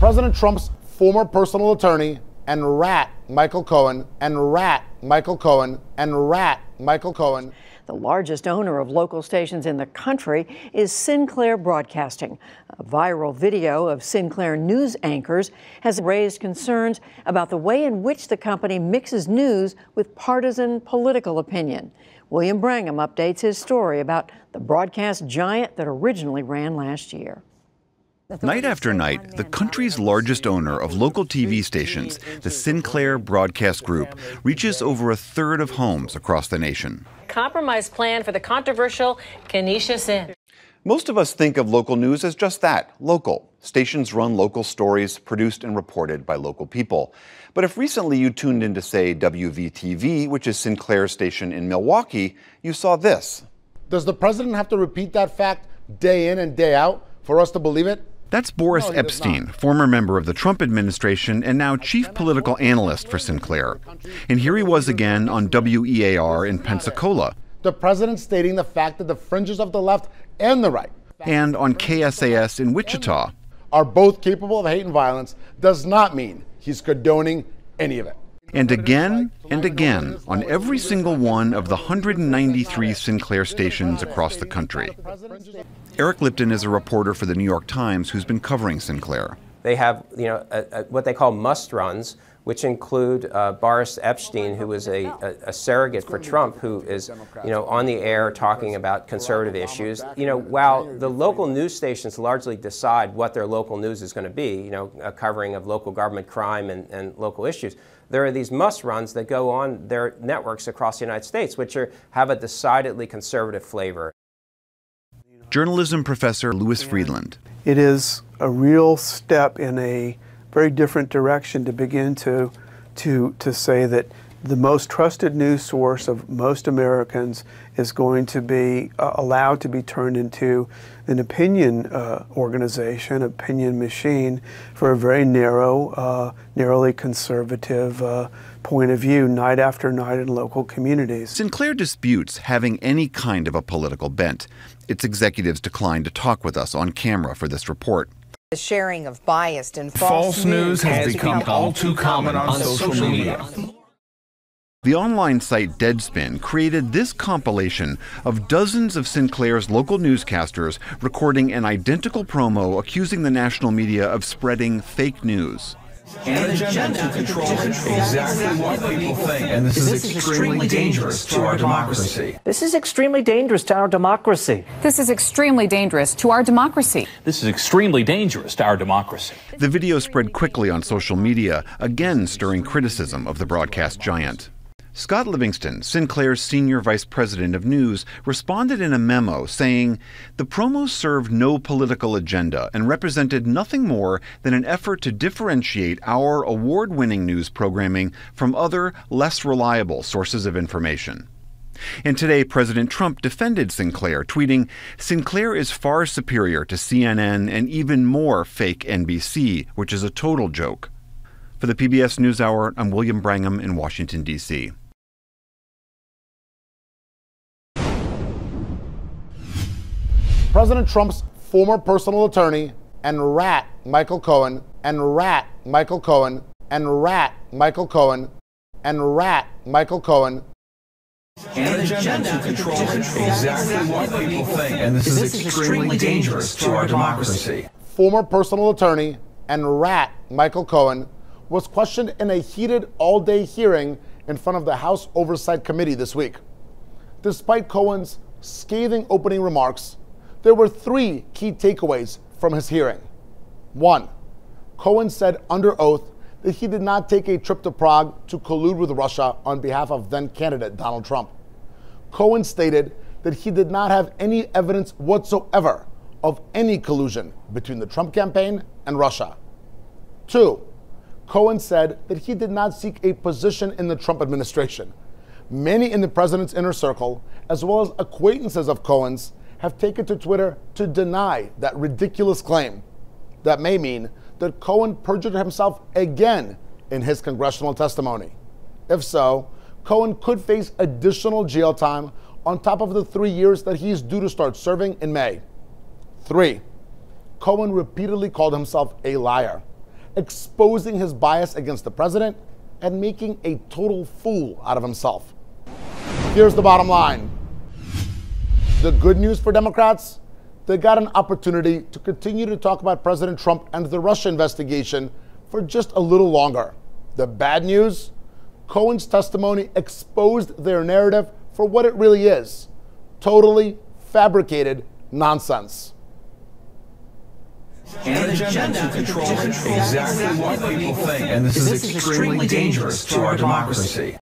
President Trump's former personal attorney and rat Michael Cohen and rat Michael Cohen and rat Michael Cohen. The largest owner of local stations in the country is Sinclair Broadcasting. A viral video of Sinclair news anchors has raised concerns about the way in which the company mixes news with partisan political opinion. William Brangham updates his story about the broadcast giant that originally ran last year. Night after night, the country's largest owner of local TV stations, the Sinclair Broadcast Group, reaches over a third of homes across the nation. Compromise plan for the controversial Kenesha Sin. Most of us think of local news as just that, local. Stations run local stories produced and reported by local people. But if recently you tuned in to, say, WVTV, which is Sinclair's station in Milwaukee, you saw this. Does the president have to repeat that fact day in and day out for us to believe it? That's Boris Epstein, former member of the Trump administration and now chief political analyst for Sinclair. And here he was again on WEAR in Pensacola. The president stating the fact that the fringes of the left and the right and on KSAS in Wichita are both capable of hate and violence does not mean he's condoning any of it. And again on every single one of the 193 Sinclair stations across the country. Eric Lipton is a reporter for the New York Times who's been covering Sinclair. They have, what they call must runs, which include Boris Epstein, who is a surrogate for Trump, who is, on the air talking about conservative issues. While the local news stations largely decide what their local news is going to be, a covering of local government crime and local issues, there are these must runs that go on their networks across the United States, which have a decidedly conservative flavor. Journalism professor Louis Friedland. It is a real step in a very different direction to begin to say that the most trusted news source of most Americans is going to be allowed to be turned into an opinion organization, opinion machine for a very narrowly conservative point of view night after night in local communities. Sinclair disputes having any kind of a political bent. Its executives declined to talk with us on camera for this report. The sharing of biased and false news has become all too common on social media. The online site Deadspin created this compilation of dozens of Sinclair's local newscasters recording an identical promo accusing the national media of spreading fake news. An agenda to control exactly what people think. And this is extremely dangerous to our democracy. This is extremely dangerous to our democracy. This is extremely dangerous to our democracy. This is extremely dangerous to our democracy. The video spread quickly on social media, again stirring criticism of the broadcast giant. Scott Livingston, Sinclair's senior vice president of news, responded in a memo saying, "The promos served no political agenda and represented nothing more than an effort to differentiate our award-winning news programming from other, less reliable sources of information." And today, President Trump defended Sinclair, tweeting, "Sinclair is far superior to CNN and even more fake NBC, which is a total joke." For the PBS NewsHour, I'm William Brangham in Washington, D.C. President Trump's former personal attorney and rat Michael Cohen and rat Michael Cohen and rat Michael Cohen and rat Michael Cohen. An agenda to control exactly what people think. And this is extremely dangerous to our democracy. Former personal attorney and rat Michael Cohen was questioned in a heated all-day hearing in front of the House Oversight Committee this week. Despite Cohen's scathing opening remarks, there were three key takeaways from his hearing. One, Cohen said under oath that he did not take a trip to Prague to collude with Russia on behalf of then-candidate Donald Trump. Cohen stated that he did not have any evidence whatsoever of any collusion between the Trump campaign and Russia. Two, Cohen said that he did not seek a position in the Trump administration. Many in the president's inner circle, as well as acquaintances of Cohen's, have taken to Twitter to deny that ridiculous claim. That may mean that Cohen perjured himself again in his congressional testimony. If so, Cohen could face additional jail time on top of the 3 years that he is due to start serving in May. 3, Cohen repeatedly called himself a liar exposing his bias against the president and making a total fool out of himself. Here's the bottom line. The good news for Democrats, they got an opportunity to continue to talk about President Trump and the Russia investigation for just a little longer. The bad news, Cohen's testimony exposed their narrative for what it really is: totally fabricated nonsense. An agenda to control exactly what people think. And this is extremely dangerous to our democracy.